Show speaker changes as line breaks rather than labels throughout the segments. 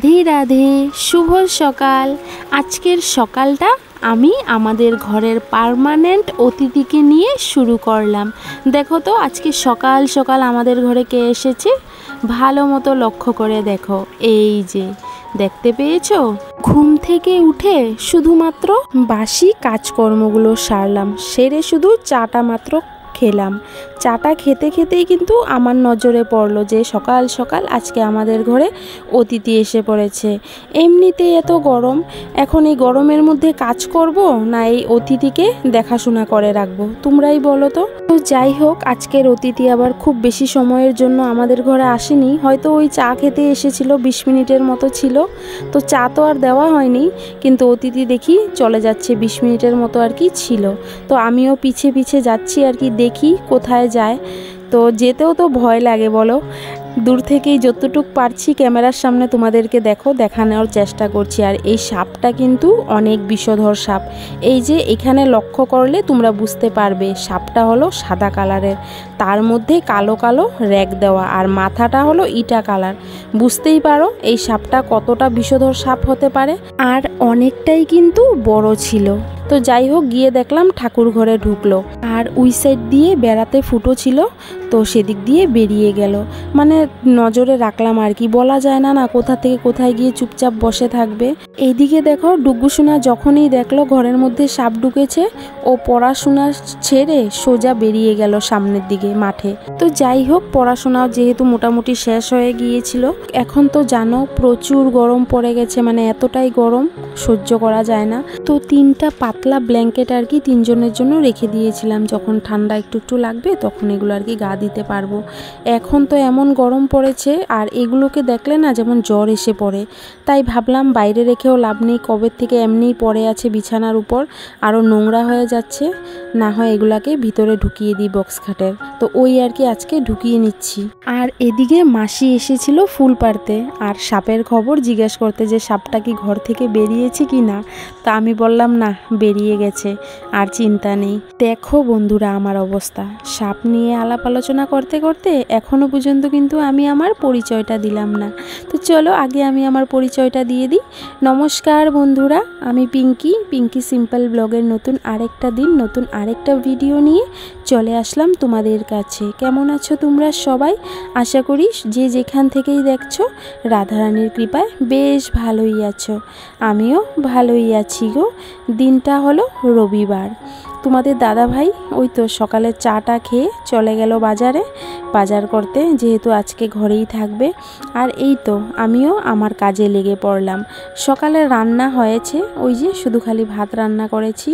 রাধে রাধে, শুভ সকাল। আজকের সকালটা আমি আমাদের ঘরের পার্মানেন্ট অতিথিকে নিয়ে শুরু করলাম। দেখো তো আজকে সকাল সকাল আমাদের ঘরে কে এসেছে, ভালো মতো লক্ষ্য করে দেখো। এই যে দেখতে পেয়েছো, ঘুম থেকে উঠে শুধুমাত্র বাসি কাজকর্মগুলো সারলাম, সেরে শুধু চাটা মাত্র খেলাম। চাটা খেতে খেতেই কিন্তু আমার নজরে পড়লো যে সকাল সকাল আজকে আমাদের ঘরে অতিথি এসে পড়েছে। এমনিতেই এত গরম, এখন এই গরমের মধ্যে কাজ করব না এই অতিথিকে দেখাশোনা করে রাখবো, তোমরাই বলো তো। তো যাই হোক, আজকের অতিথি আবার খুব বেশি সময়ের জন্য আমাদের ঘরে আসেনি, হয়তো ওই চা খেতে এসেছিল, 20 মিনিটের মতো ছিল। তো চা তো আর দেওয়া হয়নি, কিন্তু অতিথি দেখি চলে যাচ্ছে, 20 মিনিটের মতো আর কি ছিল। তো আমিও পিছে পিছে যাচ্ছি আর কি, দেখি কোথায় যায়। তো যেতেও তো ভয় লাগে বলো, দূর থেকেই যতটুক পারছি ক্যামেরার সামনে তোমাদেরকে দেখানোর চেষ্টা করছি। আর এই সাপটা কিন্তু অনেক বিষধর সাপ। এই যে এখানে লক্ষ্য করলে তোমরা বুঝতে পারবে, সাপটা হলো সাদা কালারের, তার মধ্যে কালো কালো র্যাক দেওয়া, আর মাথাটা হলো ইটা কালার। বুঝতেই পারো এই সাপটা কতটা বিষধর সাপ হতে পারে। আর অনেকটাই কিন্তু বড় ছিল। তো যাই হোক, গিয়ে দেখলাম ঠাকুর ঘরে ঢুকলো, আর ওই সাইড দিয়ে বেড়াতে ফুটো ছিল, তো সেদিক দিয়ে বেরিয়ে গেল। মানে নজরে রাখলাম আর কি, বলা যায় না না কোথা থেকে কোথায় গিয়ে চুপচাপ বসে থাকবে। এইদিকে দেখো, ডুগুসোনা যখনই দেখলো ঘরের মধ্যে সাপ ঢুকেছে, ও পড়াশোনা ছেড়ে সোজা বেরিয়ে গেল সামনের দিকে মাঠে। তো যাই হোক, পড়াশোনাও যেহেতু মোটামুটি শেষ হয়ে গিয়েছিল, এখন তো জানো প্রচুর গরম পড়ে গেছে, মানে এতটাই গরম সহ্য করা যায় না। তো 3টা পাতলা ব্ল্যাঙ্কেট আর কি 3 জনের জন্য রেখে দিয়েছিলাম, যখন ঠান্ডা একটু একটু লাগবে তখন এগুলো আর কি গা দিতে পারবো। এখন তো এমন গরম পড়েছে, আর এগুলোকে দেখলে না যেমন জ্বর এসে পড়ে, তাই ভাবলাম বাইরে রেখেও লাভ নেই, কবে থেকে এমনিই পড়ে আছে বিছানার উপর, আরও নোংরা হয়ে যাচ্ছে, না হয় এগুলাকে ভিতরে ঢুকিয়ে দিই বক্স খাটের। তো ওই আর কি আজকে ঢুকিয়ে নিচ্ছি। আর এদিকে মাসি এসেছিল ফুল পাড়তে, আর সাপের খবর জিজ্ঞেস করতে যে সাপটা কি ঘর থেকে বেরিয়েছে কি না। তা আমি বললাম না, বেরিয়ে গেছে, আর চিন্তা নেই। দেখো বন্ধুরা আমার অবস্থা, সাপ নিয়ে আলাপ আলোচনা করতে করতে এখনো পর্যন্ত কিন্তু আমি আমার পরিচয়টা দিলাম না। তো চলো আগে আমি আমার পরিচয়টা দিয়ে দিই। নমস্কার বন্ধুরা, আমি পিঙ্কি সিম্পল ব্লগের নতুন আরেকটা দিন, নতুন আরেকটা ভিডিও নিয়ে চলে আসলাম তোমাদের কাছে। কেমন আছো তোমরা সবাই? আশা করি যে যেখান থেকেই দেখছো রাধারানীর কৃপায় বেশ ভালোই আছো। আমিও ভালোই আছি গো। দিনটা হলো রবিবার। তোমাদের দাদা ভাই ওই তো সকালে চাটা খেয়ে চলে গেল বাজার করতে, যেহেতু আজকে ঘরেই থাকবে। আর এই তো আমিও আমার কাজে লেগে পড়লাম। সকালে রান্না হয়েছে, ওই যে শুধু খালি ভাত রান্না করেছি।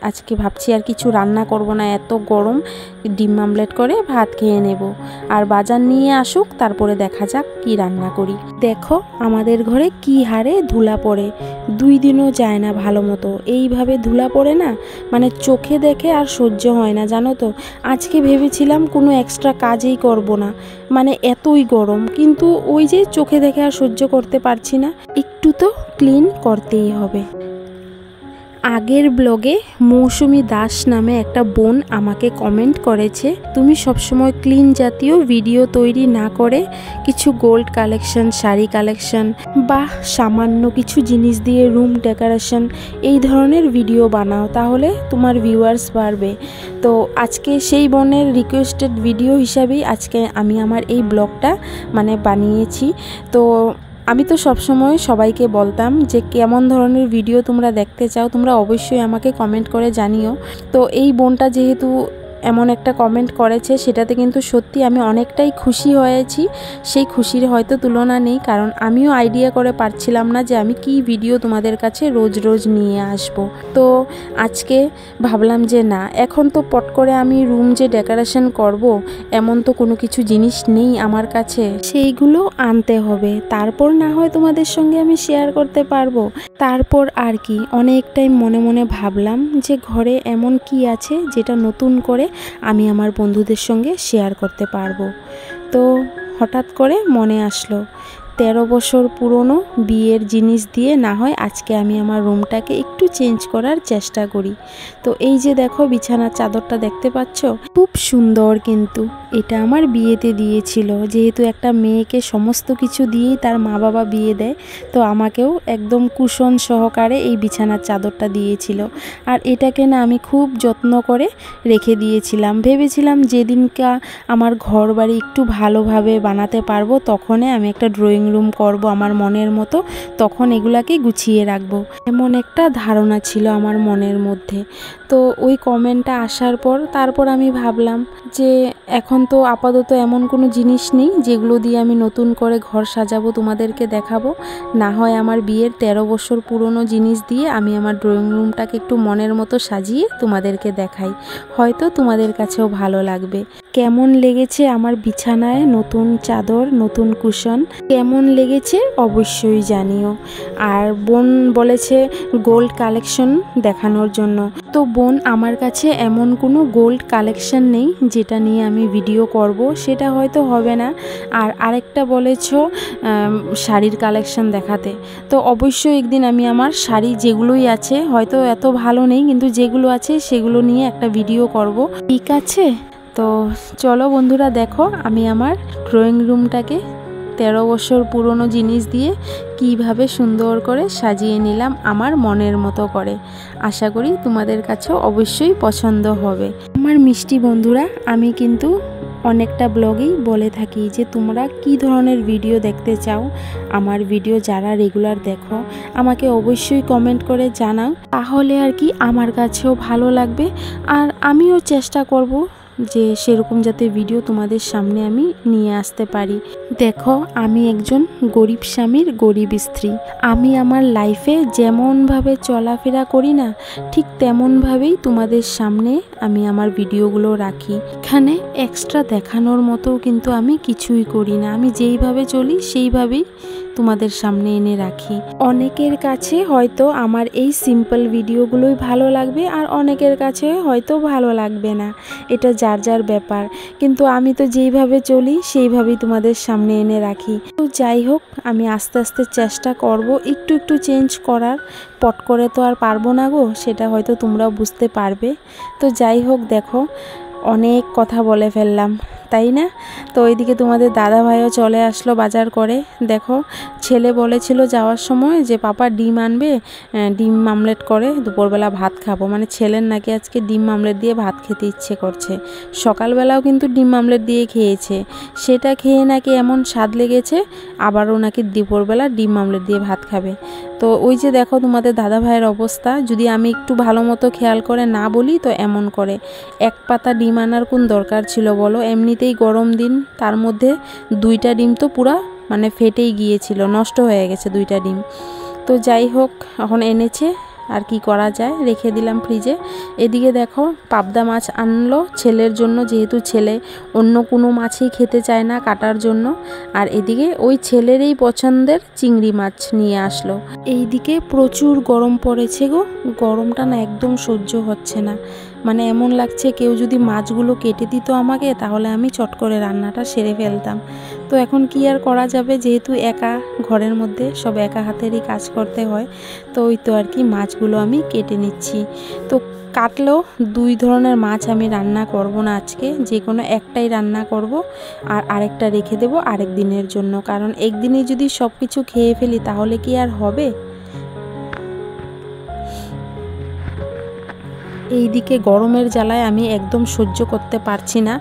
আজকে ভাবছি আর কিছু রান্না করব না, এত গরম, ডিম আমলেট করে ভাত খেয়ে নেব। আর বাজার নিয়ে আসুক, তারপরে দেখা যাক কি রান্না করি। দেখো আমাদের ঘরে কি হারে ধুলা পড়ে, 2 দিনও যায় না ভালো মতো, এইভাবে ধুলা পড়ে না, মানে চোখে দেখে আর সহ্য হয় না জানো তো। আজকে ভেবেছিলাম কোনো এক্সট্রা কাজই করব না, মানে এতই গরম, কিন্তু ওই যে চোখে দেখে আর সহ্য করতে পারছি না, একটু তো ক্লিন করতেই হবে। আগের ব্লগে মৌসুমি দাস নামে একটা বোন আমাকে কমেন্ট করেছে, তুমি সবসময় ক্লিন জাতীয় ভিডিও তৈরি না করে কিছু গোল্ড কালেকশন, শাড়ি কালেকশন বা সামান্য কিছু জিনিস দিয়ে রুম ডেকোরেশন এই ধরনের ভিডিও বানাও, তাহলে তোমার ভিউয়ার্স বাড়বে। তো আজকে সেই বোনের রিকোয়েস্টেড ভিডিও হিসাবেই আজকে আমি আমার এই ব্লগটা মানে বানিয়েছি। তো আমি তো সবসময় সবাইকে বলতাম যে কেমন ধরনের ভিডিও তোমরা দেখতে চাও, তোমরা অবশ্যই আমাকে কমেন্ট করে জানিও। তো এই বোনটা যেহেতু এমন একটা কমেন্ট করেছে, সেটাতে কিন্তু সত্যি আমি অনেকটাই খুশি হয়েছি। সেই খুশির হয়তো তুলনা নেই, কারণ আমিও আইডিয়া করে পারছিলাম না যে আমি কি ভিডিও তোমাদের কাছে রোজ রোজ নিয়ে আসব। তো আজকে ভাবলাম যে না, এখন তো পট করে আমি রুম যে ডেকোরেশন করব এমন তো কোনো কিছু জিনিস নেই আমার কাছে, সেইগুলো আনতে হবে, তারপর না হয় তোমাদের সঙ্গে আমি শেয়ার করতে পারবো। তারপর আর কি অনেক টাইম মনে মনে ভাবলাম যে ঘরে এমন কি আছে যেটা নতুন করে আমি আমার বন্ধুদের সঙ্গে শেয়ার করতে পারবো। তো হঠাৎ করে মনে আসলো, 13 বছর পুরনো বিয়ের জিনিস দিয়ে না হয় আজকে আমি আমার রুমটাকে একটু চেঞ্জ করার চেষ্টা করি। তো এই যে দেখো বিছানার চাদরটা দেখতে পাচ্ছ, খুব সুন্দর, কিন্তু এটা আমার বিয়েতে দিয়েছিল। যেহেতু একটা মেয়েকে সমস্ত কিছু দিয়েই তার মা বাবা বিয়ে দেয়, তো আমাকেও একদম কুশন সহকারে এই বিছানার চাদরটা দিয়েছিল। আর এটাকে না আমি খুব যত্ন করে রেখে দিয়েছিলাম। ভেবেছিলাম যেদিনকা আমার ঘর বাড়ি একটু ভালোভাবে বানাতে পারবো তখনই আমি একটা ড্রয়িং রুম করব আমার মনের মতো, তখন এগুলাকে গুছিয়ে রাখবো, এমন একটা ধারণা ছিল আমার মনের মধ্যে। তো ওই কমেন্টটা আসার পর তারপর আমি ভাবলাম যে এখন তো আপাতত এমন কোনো জিনিস নেই যেগুলো দিয়ে আমি নতুন করে ঘর সাজাবো, তোমাদেরকে দেখাবো। না হয় আমার বিয়ের 13 বছর পুরনো জিনিস দিয়ে আমি আমার ড্রয়িং রুমটাকে একটু মনের মতো সাজিয়ে তোমাদেরকে দেখাই, হয়তো তোমাদের কাছেও ভালো লাগবে। কেমন লেগেছে আমার বিছানায় নতুন চাদর, নতুন কুশন, কেমন লেগেছে অবশ্যই জানিও। আর বোন বলেছে গোল্ড কালেকশন দেখানোর জন্য। তো বোন, আমার কাছে এমন কোনো গোল্ড কালেকশন নেই যেটা নিয়ে আমি ভিডিও করব, সেটা হয়তো হবে না। আর আরেকটা বলেছ শাড়ির কালেকশন দেখাতে, তো অবশ্যই একদিন আমি আমার শাড়ি যেগুলোই আছে, হয়তো এত ভালো নেই কিন্তু যেগুলো আছে সেগুলো নিয়ে একটা ভিডিও করব, ঠিক আছে? তো চলো বন্ধুরা, দেখো আমি আমার ড্রয়িং রুমটাকে 13 বছর পুরনো জিনিস দিয়ে কিভাবে সুন্দর করে সাজিয়ে নিলাম আমার মনের মতো করে। আশা করি তোমাদের কাছেও অবশ্যই পছন্দ হবে। আমার মিষ্টি বন্ধুরা, আমি কিন্তু অনেকটা ব্লগেই বলে থাকি যে তোমরা কি ধরনের ভিডিও দেখতে চাও। আমার ভিডিও যারা রেগুলার দেখো আমাকে অবশ্যই কমেন্ট করে জানাও, তাহলে আর কি আমার কাছেও ভালো লাগবে। আর আমিও চেষ্টা করব যে সেরকম যাতে ভিডিও তোমাদের সামনে আমি নিয়ে আসতে পারি। দেখো, আমি একজন গরিব স্বামীর গরিব স্ত্রী। আমি আমার লাইফে যেমনভাবে চলাফেরা করি না, ঠিক তেমনভাবেই তোমাদের সামনে আমি আমার ভিডিওগুলো রাখি। এখানে এক্সট্রা দেখানোর মতো কিন্তু আমি কিছুই করি না, আমি যেইভাবে চলি সেইভাবেই তোমাদের সামনে এনে রাখি। অনেকের কাছে হয়তো আমার এই সিম্পল ভিডিওগুলোই ভালো লাগবে, আর অনেকের কাছে হয়তো ভালো লাগবে না, এটা যার যার ব্যাপার। কিন্তু আমি তো যেইভাবে চলি সেইভাবেই তোমাদের সামনে এনে রাখি। তো যাই হোক, আমি আস্তে আস্তে চেষ্টা করব একটু একটু চেঞ্জ করার। পট করে তো আর পারবো না গো, সেটা হয়তো তোমরাও বুঝতে পারবে। তো যাই হোক, দেখো অনেক কথা বলে ফেললাম, তাই না? তো ওইদিকে তোমাদের দাদা ভাইও চলে আসলো বাজার করে। দেখো, ছেলে বলেছিল যাওয়ার সময় যে পাপা ডিম আনবে, ডিম আমলেট করে দুপুরবেলা ভাত খাবো। মানে ছেলের নাকি আজকে ডিম আমলেট দিয়ে ভাত খেতে ইচ্ছে করছে। সকালবেলাও কিন্তু ডিম আমলেট দিয়ে খেয়েছে, সেটা খেয়ে নাকি এমন স্বাদ লেগেছে, আবারও নাকি দুপুরবেলা ডিম আমলেট দিয়ে ভাত খাবে। তো ওই যে দেখো তোমাদের দাদা ভাইয়ের অবস্থা, যদি আমি একটু ভালো মতো খেয়াল করে না বলি তো এমন করে। এক পাতা ডিম আনার কোন দরকার ছিল বলো? এমনিতেই গরম দিন, তার মধ্যে 2টা ডিম তো পুরা মানে ফেটেই গিয়েছিল, নষ্ট হয়ে গেছে 2টা ডিম। তো যাই হোক, এখন এনেছে, আর কি করা যায়, রেখে দিলাম ফ্রিজে। এদিকে দেখো পাবদা মাছ আনলো ছেলের জন্য, যেহেতু ছেলে অন্য কোনো মাছই খেতে চায় না কাটার জন্য। আর এদিকে ওই ছেলেরই পছন্দের চিংড়ি মাছ নিয়ে আসলো। এইদিকে প্রচুর গরম পড়েছে গো, গরমটা না একদম সহ্য হচ্ছে না। মানে এমন লাগছে কেউ যদি মাছগুলো কেটে দিত আমাকে, তাহলে আমি চট করে রান্নাটা সেরে ফেলতাম। তো এখন কি আর করা যাবে, যেহেতু একা ঘরের মধ্যে সব একা হাতেরই কাজ করতে হয়। তো ওই তো আর কি মাছগুলো আমি কেটে নিচ্ছি। তো কাটলেও 2 ধরনের মাছ আমি রান্না করব না আজকে, যে কোনো একটাই রান্না করব, আর আরেকটা রেখে দেব আরেক দিনের জন্য। কারণ একদিনে যদি সব কিছু খেয়ে ফেলি তাহলে কি আর হবে? এইদিকে গরমের জ্বালায় আমি একদম সহ্য করতে পারছি না।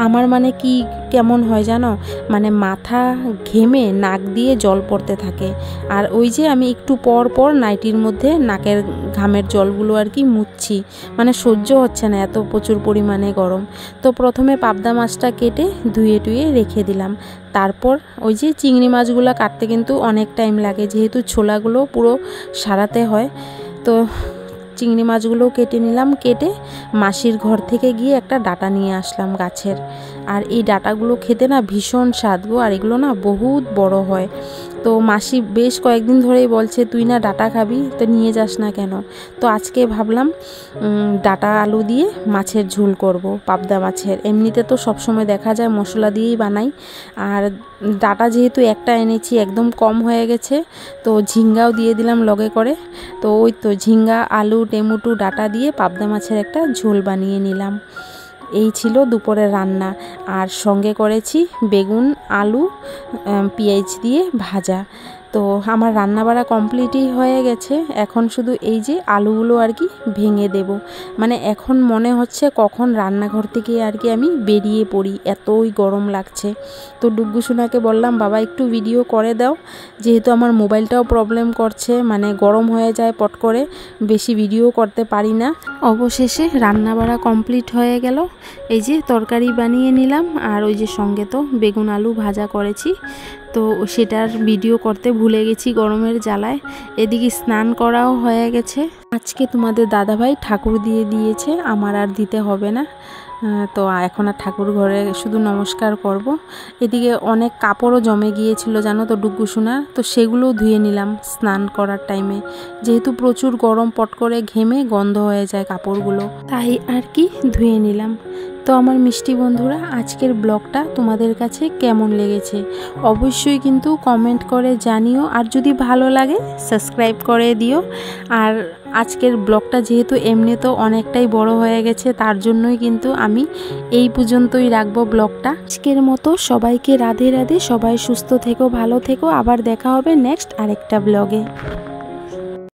আমার মানে কি কেমন হয় জানো, মানে মাথা ঘেমে নাক দিয়ে জল পড়তে থাকে। আর ওই যে আমি একটু পর পর নাইটির মধ্যে নাকের ঘামের জলগুলো আর কি মুছছি, মানে সহ্য হচ্ছে না এত প্রচুর পরিমাণে গরম। তো প্রথমে পাবদা মাছটা কেটে ধুয়ে টুয়ে রেখে দিলাম। তারপর ওই যে চিংড়ি মাছগুলো কাটতে কিন্তু অনেক টাইম লাগে, যেহেতু ছোলাগুলো পুরো সারাতে হয়। তো চিংড়ি মাছগুলো কেটে নিলাম, কেটে মাসির ঘর থেকে গিয়ে একটা ডাঁটা নিয়ে আসলাম গাছের। আর এই ডাঁটাগুলো খেতে না ভীষণ স্বাদ গো, আর এগুলো না বহুত বড় হয়। তো মাসি বেশ কয়েকদিন ধরেই বলছে তুই না ডাঁটা খাবি, তো নিয়ে যাস না কেন। তো আজকে ভাবলাম ডাঁটা আলু দিয়ে মাছের ঝোল করব, পাবদা মাছের। এমনিতে তো সবসময় দেখা যায় মশলা দিয়েই বানাই, আর ডাঁটা যেহেতু একটা এনেছি একদম কম হয়ে গেছে, তো ঝিঙ্গাও দিয়ে দিলাম লগে করে। তো ওই তো ঝিঙ্গা, আলু, টমেটো, ডাঁটা দিয়ে পাবদা মাছের একটা ঝোল বানিয়ে নিলাম। এই ছিল দুপুরের রান্না। আর সঙ্গে করেছি বেগুন, আলু, পেঁয়াজ দিয়ে ভাজা। তো আমার রান্না বাড়া কমপ্লিটই হয়ে গেছে। এখন শুধু এই যে আলুগুলো আর কি ভেঙে দেব। মানে এখন মনে হচ্ছে কখন রান্নাঘর থেকে আর কি আমি বেরিয়ে পড়ি, এতই গরম লাগছে। তো ডুগ্গু সোনাকে বললাম বাবা একটু ভিডিও করে দাও, যেহেতু আমার মোবাইলটাও প্রবলেম করছে, মানে গরম হয়ে যায় পট করে, বেশি ভিডিও করতে পারি না। অবশেষে রান্না বাড়া কমপ্লিট হয়ে গেল। এই যে তরকারি বানিয়ে নিলাম, আর ওই যে সঙ্গে তো বেগুন আলু ভাজা করেছি, তো সেটার ভিডিও করতে ভুলে গেছি গরমের জ্বালায়। এদিকে স্নান করাও হয়ে গেছে। আজকে তোমাদের দাদাভাই ঠাকুর দিয়ে দিয়েছে, আমার আর দিতে হবে না। তো এখন আর ঠাকুর ঘরে শুধু নমস্কার করব। এদিকে অনেক কাপড়ও জমে গিয়েছিল জানো তো ডুগ্গু সোনার, তো সেগুলোও ধুয়ে নিলাম স্নান করার টাইমে, যেহেতু প্রচুর গরম, পট করে ঘেমে গন্ধ হয়ে যায় কাপড়গুলো, তাই আর কি ধুয়ে নিলাম। তো আমার মিষ্টি বন্ধুরা, আজকের ব্লগটা তোমাদের কাছে কেমন লেগেছে অবশ্যই কিন্তু কমেন্ট করে জানিও, আর যদি ভালো লাগে সাবস্ক্রাইব করে দিও। আর আজকের ব্লগটা যেহেতু এমনি তো অনেকটাই বড় হয়ে গেছে, তার জন্যই কিন্তু আমি এই পর্যন্তই রাখবো ব্লগটা। আজকের মতো সবাইকে রাধে রাধে, সবাই সুস্থ থেকো, ভালো থেকো, আবার দেখা হবে নেক্সট আরেকটা ব্লগে।